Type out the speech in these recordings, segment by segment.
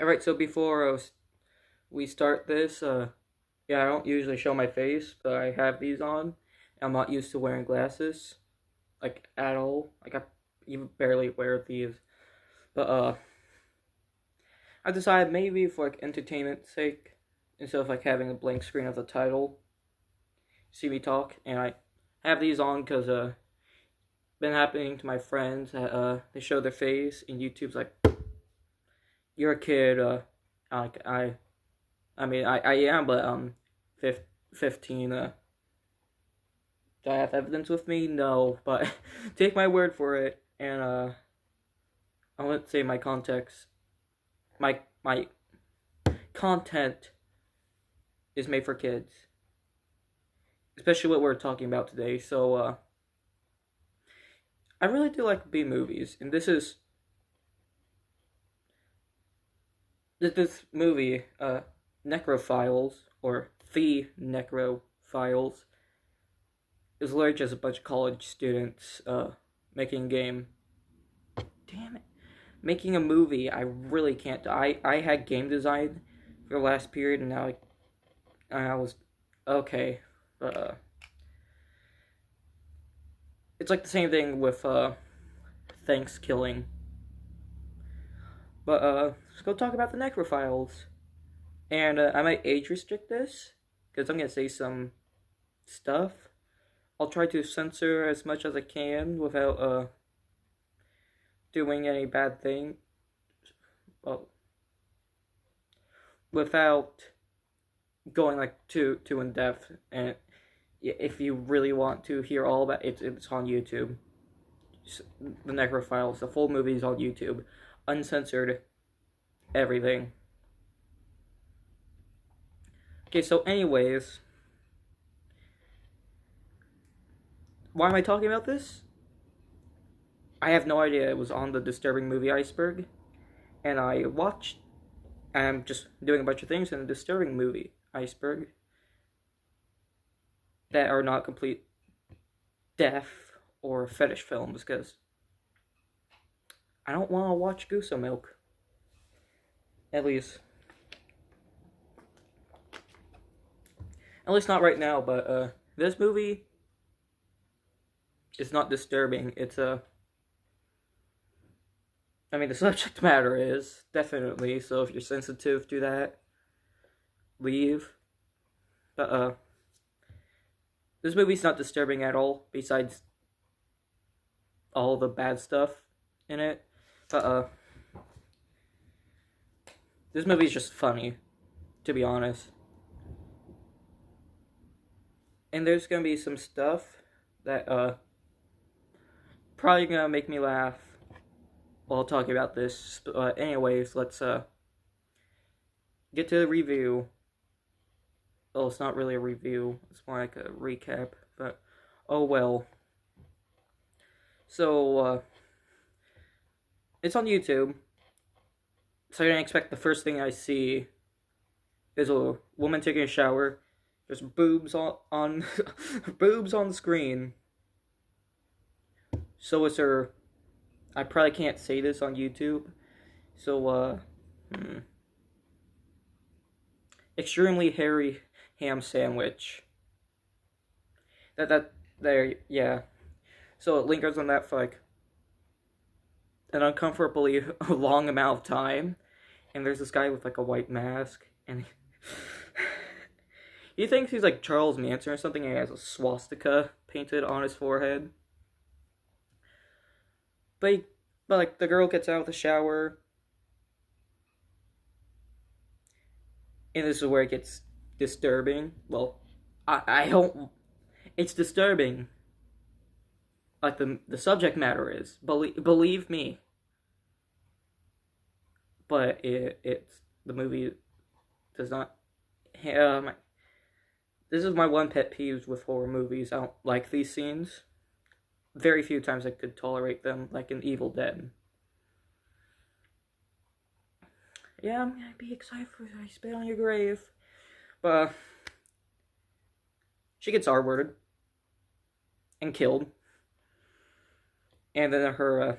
Alright, so before we start this, yeah, I don't usually show my face, but I have these on. I'm not used to wearing glasses, like, at all. Like, I even barely wear these. But, I decided maybe for, like, entertainment's sake, instead of, like, having a blank screen of the title, see me talk, and I have these on because, been happening to my friends that, they show their face, and YouTube's like, you're a kid, like, I am, but, 15, do I have evidence with me? No, but take my word for it, and, I wouldn't say my context, my content is made for kids, especially what we're talking about today, so, I really do like B movies, and this movie, Necrophiles, or The Necrophiles, is literally just a bunch of college students, making a game. Damn it. Making a movie, I really can't. I had game design for the last period, and now I was okay. It's like the same thing with Thanksgiving. But let's go talk about the Necrophiles. And I might age restrict this because I'm gonna say some stuff. I'll try to censor as much as I can without doing any bad thing. Well, without going like too in depth. And if you really want to hear all about it, it's on YouTube. The Necrophiles, the full movie is on YouTube, uncensored, everything. Okay, so anyways, why am I talking about this? I have no idea. It was on the disturbing movie iceberg, and I watched. I'm just doing a bunch of things in the disturbing movie iceberg that are not complete death or fetish films, because I don't want to watch Goose Milk. At least not right now, but this movie is not disturbing. It's I mean, the subject matter is, definitely, so if you're sensitive to that, leave. But, this movie's not disturbing at all, besides all the bad stuff in it. But, this movie's just funny, to be honest. And there's gonna be some stuff that, probably gonna make me laugh while talking about this. Anyways, let's, get to the review. Well, it's not really a review, it's more like a recap, but oh well. So, it's on YouTube, so you're gonna expect the first thing I see is a woman taking a shower. There's boobs on boobs on the screen. So is her. I probably can't say this on YouTube. So, extremely hairy ham sandwich. There, yeah. So it lingers on that for like an uncomfortably long amount of time. And there's this guy with like a white mask, and he thinks he's like Charles Manson or something, and he has a swastika painted on his forehead. But like, the girl gets out of the shower, and this is where it gets disturbing. Well, I don't. It's disturbing. Like the subject matter is. Believe me. But it's the movie does not. This is my one pet peeve with horror movies. I don't like these scenes. Very few times I could tolerate them, like in Evil Dead. Yeah, I'm gonna be excited for I Spit on Your Grave. But she gets R-worded and killed. And then her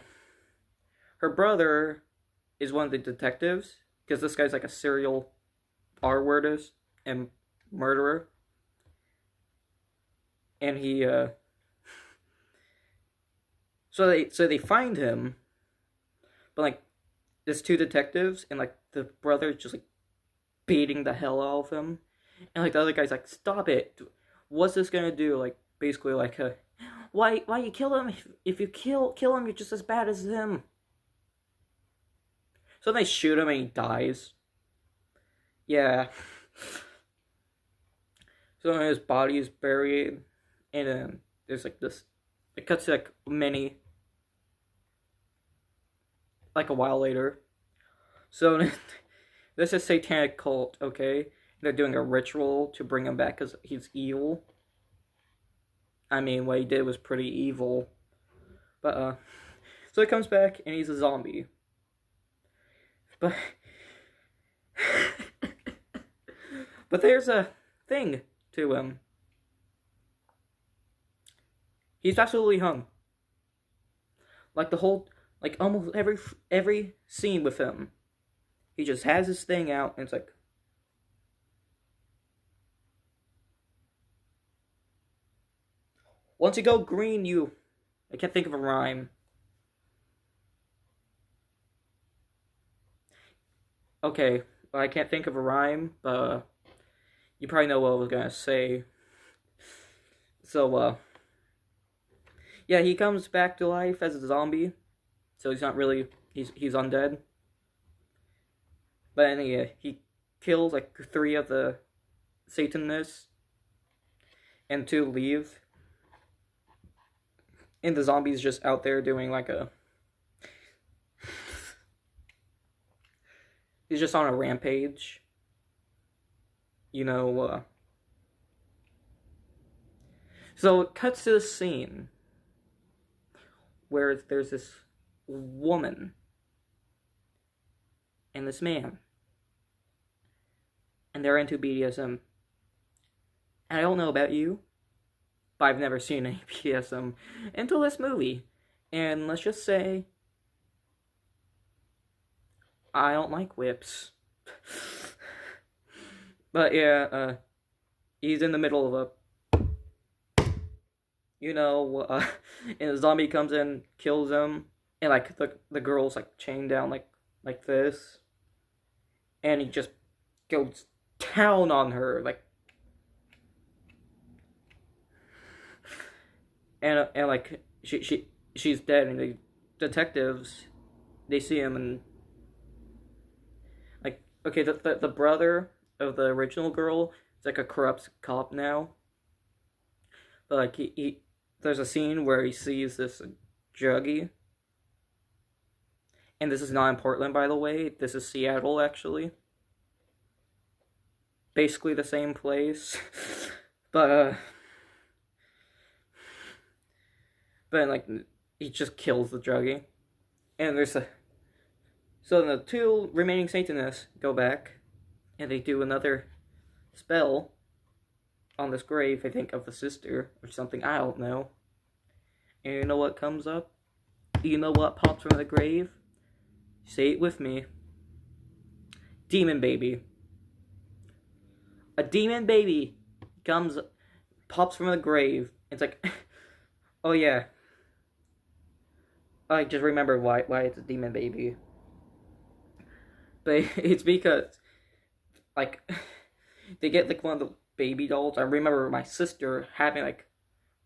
brother is one of the detectives, because this guy's like a serial R-wordist and murderer, and he so they find him, but like there's two detectives, and like the brother's just like beating the hell out of him, and like the other guy's like, "Stop it! What's this gonna do?" Like basically like, why you kill him? If you kill him, you're just as bad as him. So they shoot him and he dies. Yeah. So his body is buried, and then there's like this. It cuts to like like a while later. So this is satanic cult, okay? They're doing a ritual to bring him back because he's evil. I mean, what he did was pretty evil. But, so he comes back and he's a zombie. But, but there's a thing to him. He's absolutely hung. Like like almost every scene with him, he just has his thing out, and it's like, once you go green, I can't think of a rhyme. Okay, well, I can't think of a rhyme, but you probably know what I was gonna say. So, yeah, he comes back to life as a zombie, so he's not really, he's undead. But anyway, he kills like 3 of the Satanists, and 2 leave. And the zombie's just out there doing like he's just on a rampage. So it cuts to the scene where there's this woman and this man, and they're into BDSM. And I don't know about you, but I've never seen any BDSM until this movie. And let's just say, I don't like whips. But yeah, he's in the middle of and a zombie comes in, kills him, and like the girl's like chained down like this, and he just goes down on her like, and like she's dead, and the detectives, they see him, and like, okay, the brother of the original girl is like a corrupt cop now, but like he there's a scene where he sees this juggie, and this is not in Portland, by the way, this is Seattle actually, basically the same place. but like he just kills the juggie, and so the 2 remaining Satanists go back, and they do another spell on this grave, I think, of the sister or something, I don't know. And you know what comes up? You know what pops from the grave? Say it with me. Demon baby. A demon baby pops from the grave. It's like, oh yeah. I just remember why it's a demon baby. But it's because, like, they get like one of the baby dolls. I remember my sister having like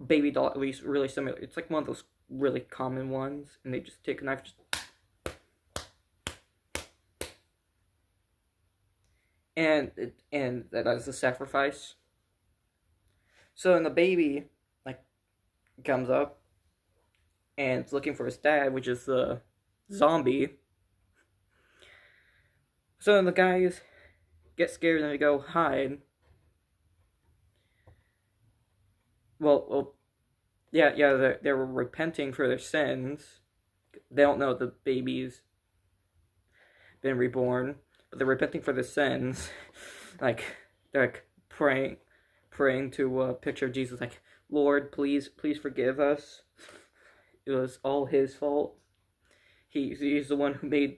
a baby doll, at least really similar. It's like one of those really common ones, and they just take a knife, and that's the sacrifice. So then the baby like comes up and it's looking for his dad, which is the zombie. So then the guys get scared and they go hide. Well, yeah, they were repenting for their sins. They don't know the baby's been reborn, but they're repenting for their sins. Like, they're like praying to a picture of Jesus, like, Lord, please forgive us. It was all his fault. He's the one who made.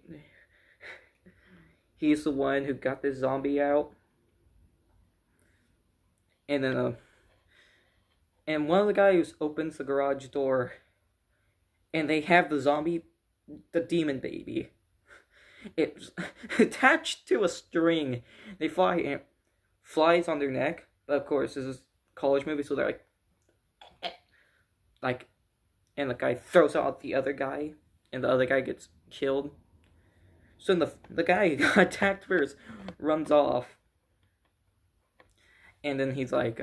he's the one who got this zombie out. And then, and one of the guys opens the garage door, and they have the zombie, the demon baby. It's attached to a string. They fly, and it flies on their neck. But of course, this is a college movie, so they're like, and the guy throws out the other guy, and the other guy gets killed. So the guy who got attacked first runs off. And then he's like,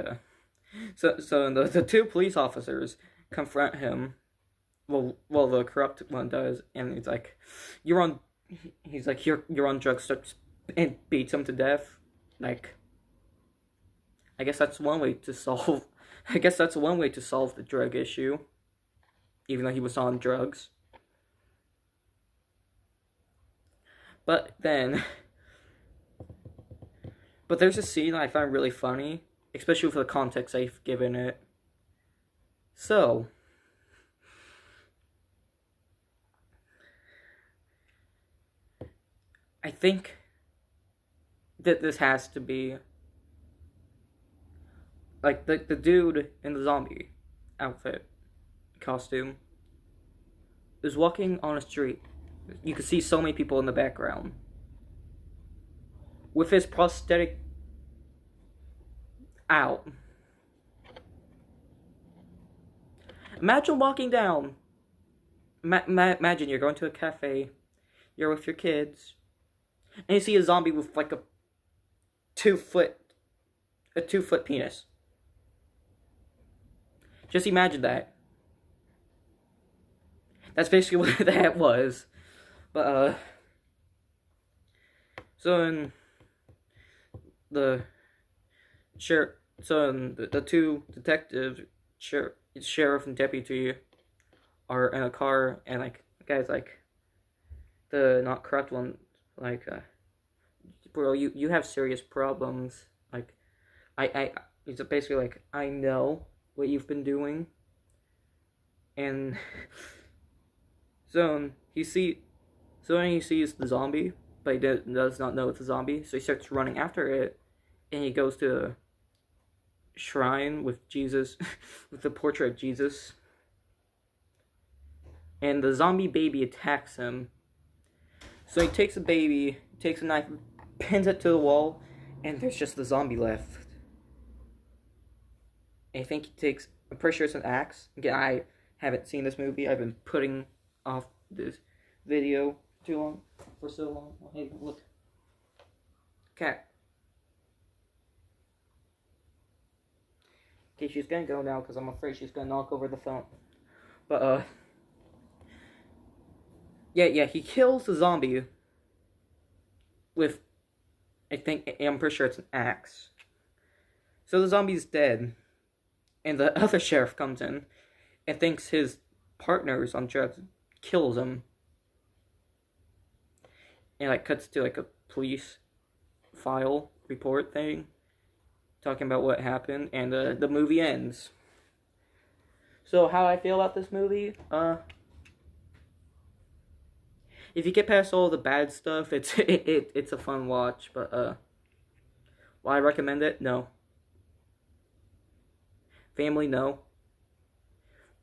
so the two police officers confront him. Well, the corrupt one does, and he's like, you're on drugs, and beats him to death. Like, I guess that's one way to solve the drug issue, even though he was on drugs. But there's a scene I find really funny, especially for the context I've given it. So, I think that this has to be, like, the dude in the zombie outfit, costume, is walking on a street. You can see so many people in the background. With his prosthetic out. Imagine walking down. Imagine you're going to a cafe. You're with your kids. And you see a zombie with like a 2-foot penis. Just imagine that. That's basically what that was. But, so in the two detectives, sheriff and deputy, are in a car, and like the guy's like, the not corrupt one, like, bro, you have serious problems. Like, it's basically like, I know what you've been doing, and so he sees the zombie, but he does not know it's a zombie, so he starts running after it, and he goes to a shrine with Jesus, with the portrait of Jesus, and the zombie baby attacks him. So he takes the baby, takes a knife, pins it to the wall, and there's just the zombie left. And I think I'm pretty sure it's an axe. Again, I haven't seen this movie. I've been putting off this video for so long. Oh, hey, look. Cat. Okay, she's gonna go now because I'm afraid she's gonna knock over the phone. But, yeah, he kills the zombie with, I'm pretty sure it's an axe. So the zombie's dead, and the other sheriff comes in and thinks his partner is on drugs, kills him, and like cuts to like a police file report thing, talking about what happened, and the movie ends. So how I feel about this movie, if you get past all the bad stuff, it's a fun watch, but will I recommend it? No. Family, no.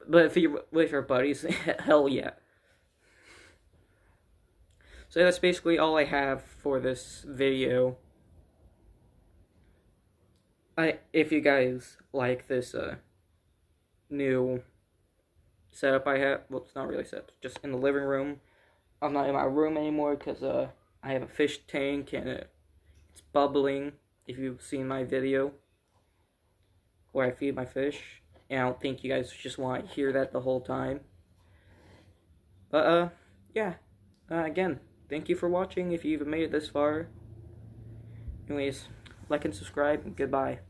But if you're with your buddies, hell yeah. So that's basically all I have for this video. If you guys like this new setup I have, well, it's not really set up, just in the living room. I'm not in my room anymore because I have a fish tank and it's bubbling, if you've seen my video where I feed my fish. And I don't think you guys just want to hear that the whole time. But, yeah. Again, thank you for watching if you even made it this far. Anyways, like and subscribe, and goodbye.